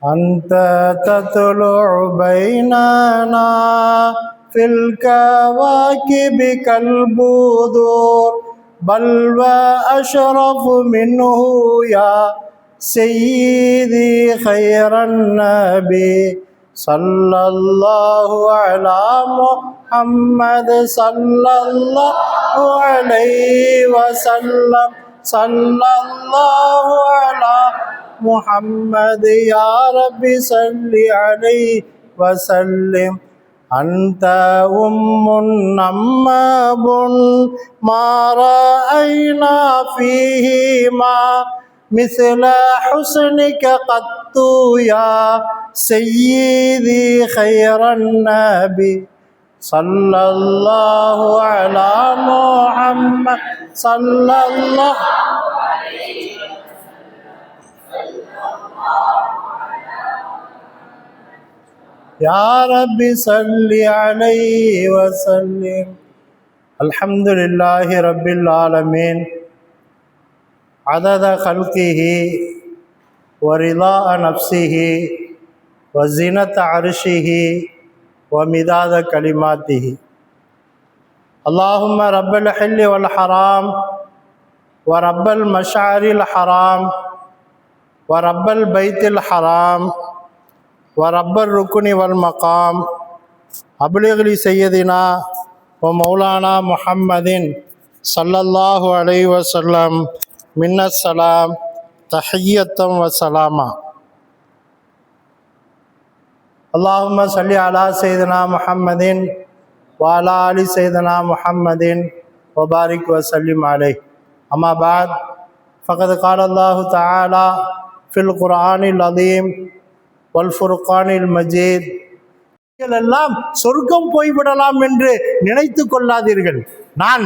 أنت تطلع بيننا في الكواكب كالبدور بل وأشرف منه يا سيدي خير النبي صلى الله على محمد صلى الله عليه وسلم صلى الله على محمد يا ربي صل عليه وسلم أنت أماب ما رأينا فيهما مثل حسنك قط يا سيدي خير النبي صلى الله على محمد صلى الله يا رب صل عليه وسلم. الحمد لله رب العالمين عدد خلقه ورضاء نفسه وزنة عرشه ومداد كلماته. اللهم رب الحل والحرام ورب المشعر الحرام ورب البيت الحرام ورب الركن والمقام أبلغ لي سيدنا ومولانا محمد صلى الله عليه وسلم من السلام تحية وسلاما. اللهم صل على سيدنا محمد وعلى آل سيدنا محمد وبارك وسلم عليه. أما بعد فقد قال الله تعالى في القرآن العظيم والفرقان المجيد எல்லாம் சொர்க்கம் போய்விடலாம் என்று நினைத்து கொள்ளாதீர்கள். நான்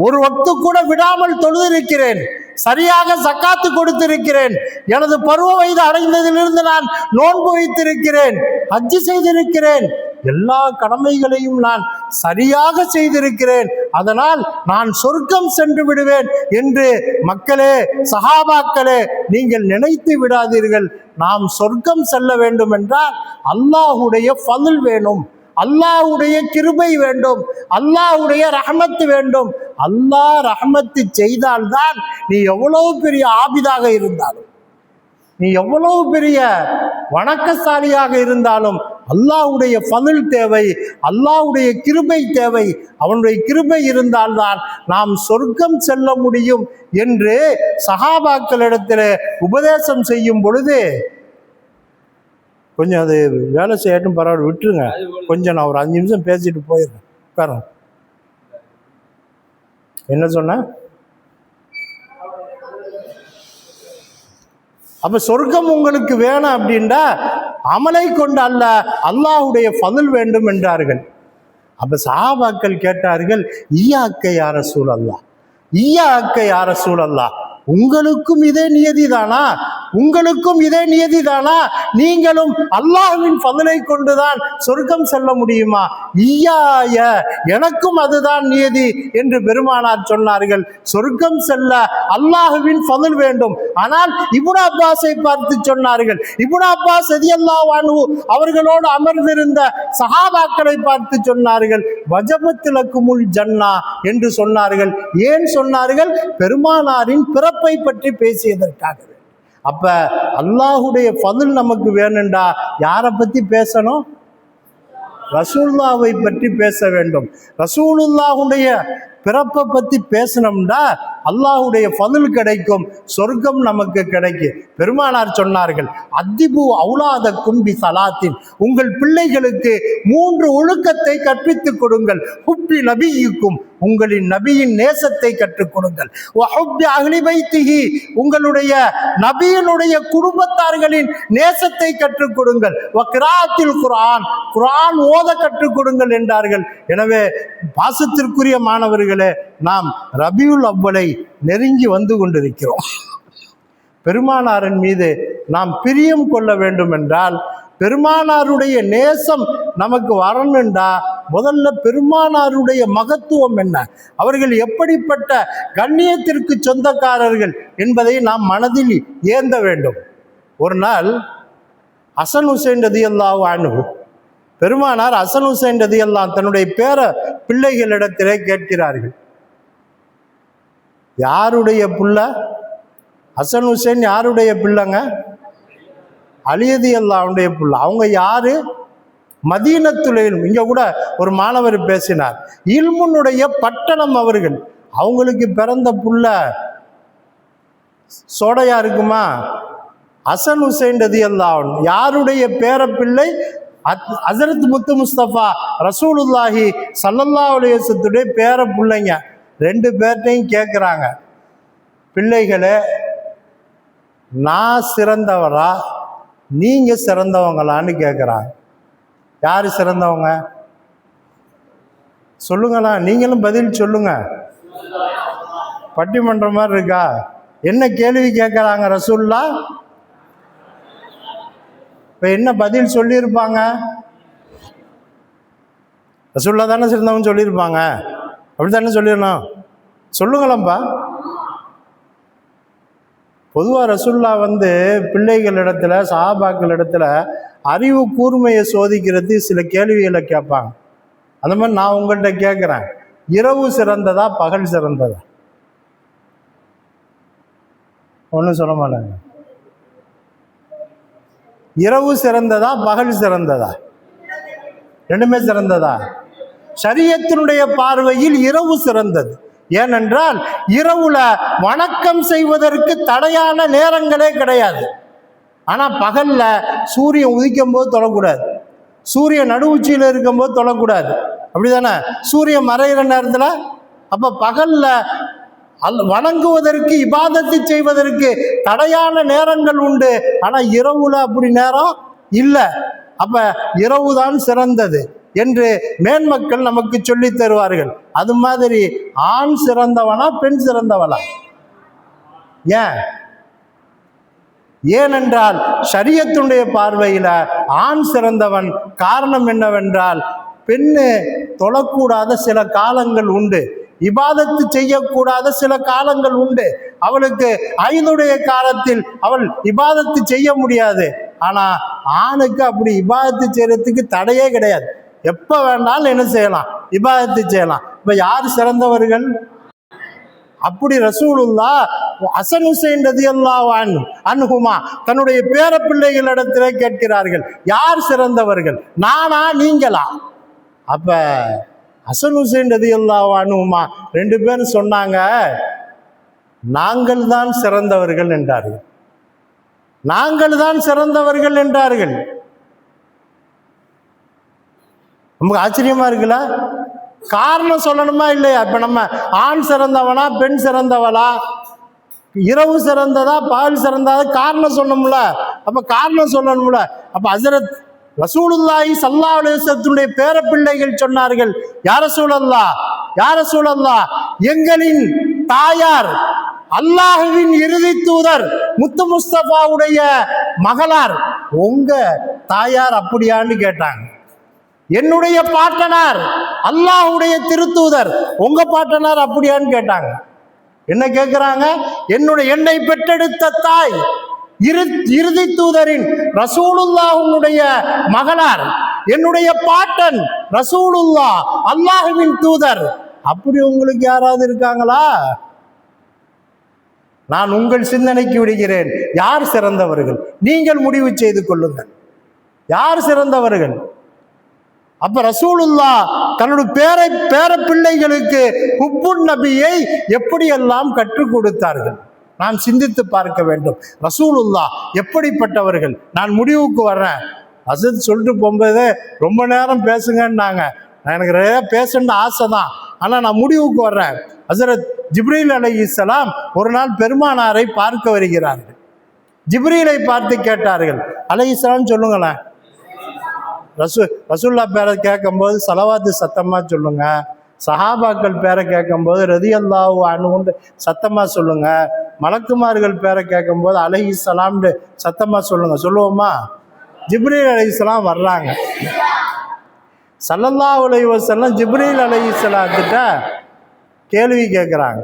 ஒரு வக்து கூட விடாமல் தொழுதிருக்கிறேன், சரியாக சக்காத்து கொடுத்திருக்கிறேன், எனது பருவ வயது அடைந்ததிலிருந்து நான் நோன்பு வைத்திருக்கிறேன், ஹஜ்ஜு செய்திருக்கிறேன், எல்லா கடமைகளையும் நான் சரியாக செய்திருக்கிறேன், அதனால் நான் சொர்க்கம் சென்று விடுவேன் என்று மக்களே, சஹாபாக்களே, நீங்கள் நினைத்து விடாதீர்கள். நாம் சொர்க்கம் செல்ல வேண்டும் என்றால் அல்லாஹுடைய ஃபضல் வேணும், அல்லாஹுடைய கிருபை வேண்டும், அல்லாஹுடைய ரஹமத்து வேண்டும். அல்லாஹ் ரஹமத்து செய்தால்தான் நீ எவ்வளவு பெரிய ஆபிதாக இருந்தாலும், நீ எவ்வளவு பெரிய வணக்கசாலியாக இருந்தாலும் அல்லாஹ்வுடைய ஃபضல் தேவை, அல்லாஹ்வுடைய கிருபை தேவை. அவனுடைய கிருபை இருந்தால்தான் நாம் சொர்க்கம் செல்ல முடியும் என்று சஹாபாக்களிடத்தில் உபதேசம் செய்யும் பொழுது, கொஞ்சம் அது வேலை செய்யட்டும், பரவாயில்ல விட்டுருங்க, கொஞ்சம் நான் ஒரு 5 நிமிஷம் பேசிட்டு போயிடுறேன், உட்காரன். என்ன சொன்ன? அப்ப சொர்க்கம் உங்களுக்கு வேணும் அப்படின்னா அமலை கொண்டு அல்ல, அல்லாஹுடைய ஃபضல் வேண்டும் என்றார்கள். அப்ப சஹாபாக்கள் கேட்டார்கள், ஈயாக்க யா ரசூலல்லாஹ், ஈயாக்க யா ரசூலல்லாஹ், உங்களுக்கும் இதே நியதிதானா? உங்களுக்கும் இதே நியதிதானா? நீங்களும் அல்லாஹ்வின் ஃபضலை கொண்டுதான் சொர்க்கம் செல்ல முடியுமா? ஈயாய, எனக்கும் அதுதான் நியதி என்று பெருமானார் சொன்னார்கள். சொர்க்கம் செல்ல அல்லாஹ்வின் ஃபضல் வேண்டும். ஆனால் இப்னு அப்பாஸை பார்த்து சொன்னார்கள். இப்னு அப்பாஸ் ரலியல்லாஹு அன்ஹு அவர்களோடு அமர்ந்திருந்த சஹாபாக்களை பார்த்து சொன்னார்கள், வஜபத் லக்குமுல் ஜன்னா என்று சொன்னார்கள். ஏன் சொன்னார்கள்? பெருமானாரின் பிறப்பை பற்றி பேசியதற்காக. அப்ப அல்லாஹுடைய ஃபضல் நமக்கு வேணும்டா யாரை பத்தி பேசணும்? ரசூலுல்லாவை பற்றி பேச வேண்டும். ரசூலுல்லாஹுடைய பிறப்பை பத்தி பேசணும்டா அல்லாஹுடைய ஃபضல் கிடைக்கும், சொர்க்கம் நமக்கு கிடைக்கும். பெருமானார் சொன்னார்கள், அத்திபு அவுலாதக்கும் பி சலாத்தின், உங்கள் பிள்ளைகளுக்கு 3 ஒழுக்கத்தை கற்பித்துக் கொடுங்கள். ஹுப்பி நபியுக்கும், உங்களின் நபியின் நேசத்தை கற்றுக் கொடுங்கள். வஹுப்பி அஹ்லி பைத்திஹி, உங்களுடைய நபியினுடைய குடும்பத்தார்களின் நேசத்தை கற்றுக் கொடுங்கள். வக்ராத்தில் குர்ஆன், குர்ஆன் ஓத கற்றுக் கொடுங்கள் என்றார்கள். எனவே பாசத்திற்குரிய மாணவர்களே, நாம் ரபியுல் அவ்வலை நெருங்கி வந்து கொண்டிருக்கிறோம். பெருமானாரின் மீது நாம் பிரியம் கொள்ள வேண்டும் என்றால், பெருமானாருடைய நேசம் நமக்கு வரணுண்டா முதல்ல பெருமானாருடைய மகத்துவம் என்ன, அவர்கள் எப்படிப்பட்ட கண்ணியத்திற்கு சொந்தக்காரர்கள் என்பதை நாம் மனதில் ஏந்த வேண்டும். ஒரு நாள் ஹசன் ஹுசைன் ரலியல்லாஹு அன்ஹு, பெருமானார் ஹசன் ஹுசைன் ரலியல்லாஹு தன்னுடைய பேர பிள்ளைகளிடத்திலே கேட்கிறார்கள், யாருடைய புள்ள ஹசன் ஹுசைன்? யாருடைய பிள்ளைங்க? அலி ரலியல்லாஹுடைய புள்ள. அவங்க யாரு? மதீனத்துல் இல்ம். இங்க கூட ஒரு மாணவர் பேசினார், இல்முனுடைய பட்டணம் அவர்கள். அவங்களுக்கு பிறந்த புள்ள சோடையா இருக்குமா? ஹசன் ஹுசைன் ரலியல்லாஹு அன்ஹு. யாருடைய பேர பிள்ளை? ஹஜ்ரத் முத்து முஸ்தபா ரசூலுல்லாஹி ஸல்லல்லாஹு அலைஹி வஸல்லுடைய பேர பிள்ளைங்க. ரெண்டு பேர்ட்டையும் கேட்குறாங்க, பிள்ளைகளே, நான் சிறந்தவரா நீங்க சிறந்தவங்களான்னு கேட்குறாங்க. யாரு சிறந்தவங்க சொல்லுங்களா? நீங்களும் பதில் சொல்லுங்க. பட்டிமன்றம் மாதிரி இருக்கா? என்ன கேள்வி கேட்குறாங்க ரசூல்லா? இப்போ என்ன பதில் சொல்லியிருப்பாங்க? ரசூல்லா தானே சிறந்தவங்க சொல்லியிருப்பாங்க. அப்படி தானே சொல்லிடணும். சொல்லுங்களப்பா. பொதுவாக ரசூல்லா பிள்ளைகளிடத்துல, சஹாபாக்களிடத்துல அறிவு கூர்மையை சோதிக்கிறது சில கேள்விகளை கேட்பாங்க. அந்த மாதிரி நான் உங்கள்கிட்ட கேட்குறேன், இரவு சிறந்ததா பகல் சிறந்ததா? ஒன்றும் சொல்ல மாட்டாங்க. இரவு சிறந்ததா பகல் சிறந்ததா? ரெண்டுமே சிறந்ததா? ஷரியத்தினுடைய பார்வையில் இரவு சிறந்தது. ஏனென்றால் இரவுல வணக்கம் செய்வதற்கு தடையான நேரங்களே கிடையாது. ஆனா பகல்ல சூரியன் உதிக்கும் போது தொழக்கூடாது, சூரியன் நடுவுச்சியில் இருக்கும்போது தொழக்கூடாது, அப்படிதானே? சூரியன் மறைகிற நேரத்துல. அப்ப பகல்ல வணங்குவதற்கு, இபாதத்து செய்வதற்கு தடையான நேரங்கள் உண்டு. ஆனா இரவுல அப்படி நேரம் இல்லை. அப்ப இரவுதான் சிறந்தது என்று மேன்மக்கள் நமக்கு சொல்லி தருவார்கள். அது மாதிரி ஆண் சிறந்தவனா பெண் சிறந்தவனா? ஏனென்றால் ஷரியத்துடைய பார்வையில ஆண் சிறந்தவன். காரணம் என்னவென்றால், பெண்ணு தொழக்கூடாத சில காலங்கள் உண்டு, இபாதத்து செய்யக்கூடாத சில காலங்கள் உண்டு. அவளுக்கு ஐதுடைய காலத்தில் அவள் இபாதத்து செய்ய முடியாது. ஆனா ஆணுக்கு அப்படி இபாதத்து செய்யறதுக்கு தடையே கிடையாது. எப்ப வேணாலும் என்ன செய்யலாம்? இபாதத்து செய்யலாம். இப்ப யார் சிறந்தவர்கள்? அப்படி ரசூலுல்லாஹ் ஹசன் ஹுசைன் ரலியல்லாஹு அன்ஹுமா தன்னுடைய பேர பிள்ளைகளிடத்திலே கேட்கிறார்கள், யார் சிறந்தவர்கள், நானா நீங்களா? அப்ப ஹசன் ஹுசைன் ரலியல்லாஹு அன்ஹுமா ரெண்டு பேரும் சொன்னாங்க, நாங்கள் தான் சிறந்தவர்கள் என்றார்கள். நாங்கள் தான் சிறந்தவர்கள் என்றார்கள். நமக்கு ஆச்சரியமா இருக்குல்ல? காரணம் சொல்லணுமா இல்லையா? இப்ப நம்ம ஆண் சிறந்தவனா பெண் சிறந்தவளா, இரவு சிறந்ததா பகல் சிறந்ததா, காரணம் சொல்லணும்ல. அப்ப காரணம் சொல்லணும்ல. அப்ப ஹஜ்ரத் ரசூலுல்லாஹி ஸல்லல்லாஹு அலைஹி வஸல்லம் பேர பிள்ளைகள் சொன்னார்கள், யா ரசூலல்லாஹ், யா ரசூலல்லாஹ், எங்களின் தாயார் அல்லாஹ்வின் இறுதி தூதர் முத்து முஸ்தபாவுடைய மகளார், உங்க தாயார் அப்படியான்னு கேட்டாங்க. என்னுடைய பாட்டனார் அல்லாஹ்வுடைய திருத்தூதர், உங்க பாட்டனார் அப்படியான்னு கேட்டாங்க. என்ன கேட்கிறாங்க? என்னை பெற்றெடுத்த தாய் இறுதி தூதரின் ரசூலுல்லாஹ்வுடைய மகளார், என்னுடைய பாட்டன் ரசூலுல்லாஹ் அல்லாஹ்வின் தூதர், அப்படி உங்களுக்கு யாராவது இருக்காங்களா? நான் உங்கள் சிந்தனைக்கு விடுகிறேன், யார் சிறந்தவர்கள் நீங்கள் முடிவு செய்து கொள்ளுங்கள். யார் சிறந்தவர்கள்? அப்ப ரசூலுல்லாஹ் தன்னுடைய பேர பிள்ளைகளுக்கு ஹுப்புன் நபியை எப்படியெல்லாம் கற்றுக் கொடுத்தார்கள் நாம் சிந்தித்து பார்க்க வேண்டும். ரசூலுல்லாஹ் எப்படிப்பட்டவர்கள்? நான் முடிவுக்கு வர்றேன். அசத் சொல்லிட்டு போகும்போது ரொம்ப நேரம் பேசுங்கன்னாங்க. எனக்கு பேசணும்னு ஆசை தான், ஆனால் நான் முடிவுக்கு வர்றேன். ஹஜ்ரத் ஜிப்ரீல் அலைஹிஸ்ஸலாம் ஒரு நாள் பெருமானாரை பார்க்க வருகிறார்கள். ஜிப்ரீலை பார்த்து கேட்டார்கள், அலைஹிஸ்ஸலாம் சொல்லுங்களேன், ரசூல்லா பேரை கேட்கும்போது சலவாத்து சத்தமாக சொல்லுங்க, சஹாபாக்கள் பேரை கேட்கும்போது ரலியல்லாஹு அன்ஹு சத்தமாக சொல்லுங்க, மலக்குமார்கள் பேரை கேட்கும்போது அலைஹிஸ்ஸலாம்னு சத்தமாக சொல்லுங்க. சொல்லுவோமா? ஜிப்ரீல் அலைஹிஸ்ஸலாம் வர்றாங்க. ஸல்லல்லாஹு அலைஹி வஸல்லம் ஜிப்ரீல் அலைஹிஸ்ஸலாத்திட்ட கேள்வி கேட்குறாங்க.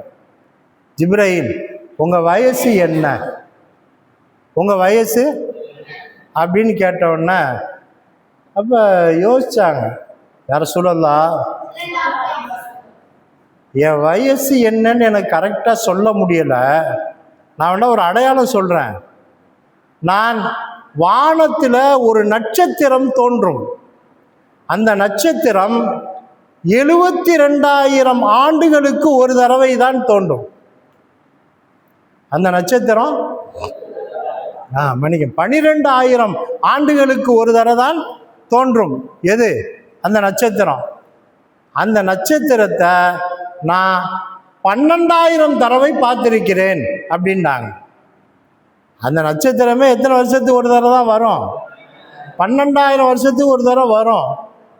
ஜிப்ரீல், உங்கள் வயசு என்ன? உங்கள் வயசு? அப்படின்னு கேட்டவுடனே அப்போ யோசிச்சாங்க, யார சொல்லலாம், என் வயசு என்னன்னு எனக்கு கரெக்டாக சொல்ல முடியலை, நான் வேணா ஒரு அடையாளம் சொல்கிறேன். நான் வானத்தில் ஒரு நட்சத்திரம் தோன்றும், அந்த நட்சத்திரம் 72,000 ஆண்டுகளுக்கு ஒரு தடவை தான் தோன்றும். அந்த நட்சத்திரம் மணிக்கு 12,000 ஆண்டுகளுக்கு ஒரு தடவை தான் தோன்றும். எது? அந்த நட்சத்திரம். அந்த நட்சத்திரத்தை நான் 12,000 தடவை பார்த்திருக்கிறேன் அப்படின்னாங்க. அந்த நட்சத்திரமே எத்தனை வருஷத்துக்கு ஒரு தடவை தான் வரும்? 12,000 வருஷத்துக்கு ஒரு தடவை வரும்.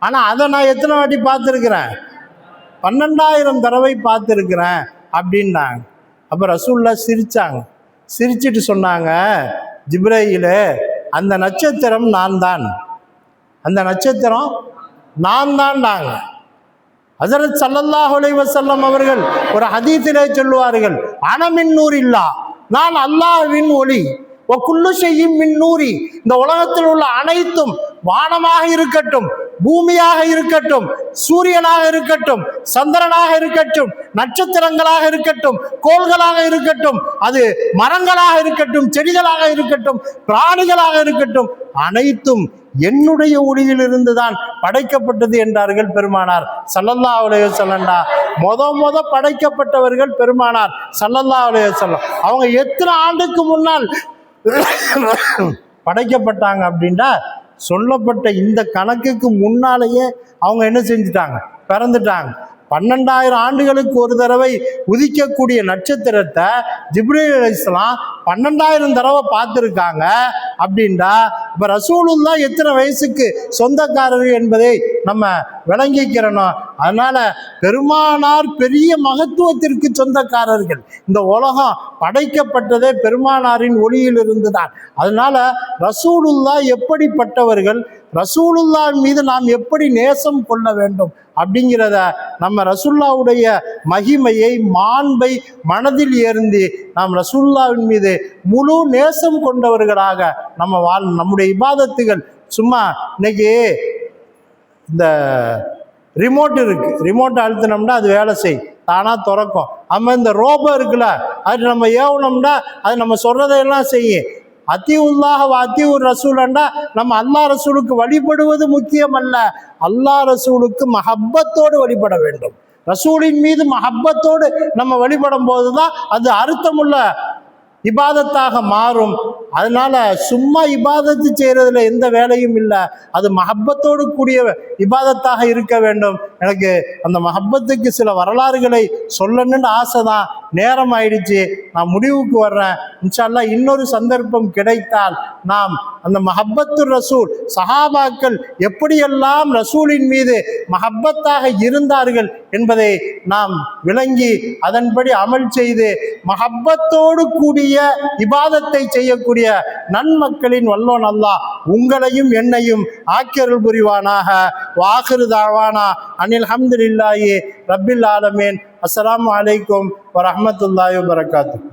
ஆனால் அதை நான் எத்தனை வாட்டி பார்த்துருக்கிறேன்? 12,000 தடவை பார்த்துருக்கிறேன் அப்படின்னாங்க. அப்போ ரசூல்லா சிரித்தாங்க. சிரிச்சிட்டு சொன்னாங்க, ஜிப்ரீலே, அந்த நட்சத்திரம் நான் தான், அந்த நட்சத்திரம் நான் தான்டாங்க. ஹஸரத் ஸல்லல்லாஹு அலைஹி வஸல்லம் அவர்கள் ஒரு ஹதீஸிலே சொல்லுவார்கள், அனமின் நூர் இல்லா, நான் அல்லாஹ்வின் ஒளி, குல்லு ஷைஇன் மின் நூரி, இந்த உலகத்தில் உள்ள அனைத்தும், வானமாக இருக்கட்டும், பூமியாக இருக்கட்டும், சூரியனாக இருக்கட்டும், சந்திரனாக இருக்கட்டும், நட்சத்திரங்களாக இருக்கட்டும், கோள்களாக இருக்கட்டும், அது மரங்களாக இருக்கட்டும், செடிகளாக இருக்கட்டும், பிராணிகளாக இருக்கட்டும், அனைத்தும் என்னுடைய ஒளியிலிருந்து தான் படைக்கப்பட்டது என்றார்கள் பெருமானார் ஸல்லல்லாஹு அலைஹி வஸல்லம். முத படைக்கப்பட்டவர்கள் பெருமானார் ஸல்லல்லாஹு அலைஹி வஸல்லம். அவங்க எத்தனை ஆண்டுக்கு முன்னால் படைக்கப்பட்டாங்க அப்படின்னா, சொல்லப்பட்ட இந்த கணக்குக்கு முன்னாலேயே அவங்க என்ன செஞ்சுட்டாங்க? பிறந்துட்டாங்க. 12,000 ஆண்டுகளுக்கு ஒரு தடவை உதிக்கக்கூடிய நட்சத்திரத்தை ஜிப்ரீல் அலைஹிஸ்ஸலாம் 12,000 தடவை பார்த்துருக்காங்க அப்படின்டா, இப்போ ரசூலுல்லாஹ் எத்தனை வயசுக்கு சொந்தக்காரர்கள் என்பதை நம்ம விளங்கிக்கிறணும். அதனால பெருமானார் பெரிய மகத்துவத்திற்கு சொந்தக்காரர்கள். இந்த உலகம் படைக்கப்பட்டதே பெருமானாரின் ஒளியிலிருந்து தான். அதனால ரசூலுல்லாஹ் எப்படிப்பட்டவர்கள், ரசூலுல்லாஹ் மீது நாம் எப்படி நேசம் கொள்ள வேண்டும் அப்படிங்கிறத, நம்ம ரசூலுல்லாஹ்வுடைய மகிமையை, மாண்பை மனதில் ஏந்தி நாம் ரசூலுல்லாஹ்வின் மீது முழு நேசம் கொண்டவர்களாக நம்ம நம்முடைய இபாதத்துகள். சும்மா இன்னைக்கு இந்த ரிமோட் இருக்கு, ரிமோட்டை அழுத்தினோம்னா அது வேலை செய், தானாக திறக்கும். நம்ம இந்த ரோபோ இருக்குல்ல, அது நம்ம ஏவனோம்னா அது நம்ம சொல்றதையெல்லாம் செய்யும். அத்தியுல்லாஹ் அத்தியூர் ரசூலண்டா, நம்ம அல்லாஹ் ரசூலுக்கு வழிபடுவது முக்கியம் அல்ல, அல்லாஹ் ரசூலுக்கு மஹப்பத்தோடு வழிபட வேண்டும். ரசூலின் மீது மஹப்பத்தோடு நம்ம வழிபடும் போதுதான் அது அர்த்தமுள்ள இபாதத்தாக மாறும். அதனால சும்மா இபாதத்து செய்யறதுல எந்த வேலையும் இல்லை, அது மஹப்பத்தோடு கூடிய இபாதத்தாக இருக்க வேண்டும். எனக்கு அந்த மஹப்பத்துக்கு சில வரலாறுகளை சொல்லணும்னு ஆசை தான். நேரம் ஆயிடுச்சு, நான் முடிவுக்கு வர்றேன். இன்ஷா அல்லாஹ் இன்னொரு சந்தர்ப்பம் கிடைத்தால் நாம் அந்த மஹப்பத்து ரசூல், சஹாபாக்கள் எப்படியெல்லாம் ரசூலின் மீது மஹப்பத்தாக இருந்தார்கள் என்பதை நாம் விளங்கி அதன்படி அமல் செய்து மஹப்பத்தோடு கூடிய இபாதத்தை செய்யக்கூடிய நன்மக்களின் வல்லோன் அல்லாஹ் உங்களையும் என்னையும் ஆக்கியருள் புரிவானாக. வாகிரு தாவானா அனில் ஹம்துலில்லாஹி ரப்பில் ஆலமீன். அஸ்ஸலாமு அலைக்கும் வரஹ்மத்துல்லாஹி வபரகாத்துஹு.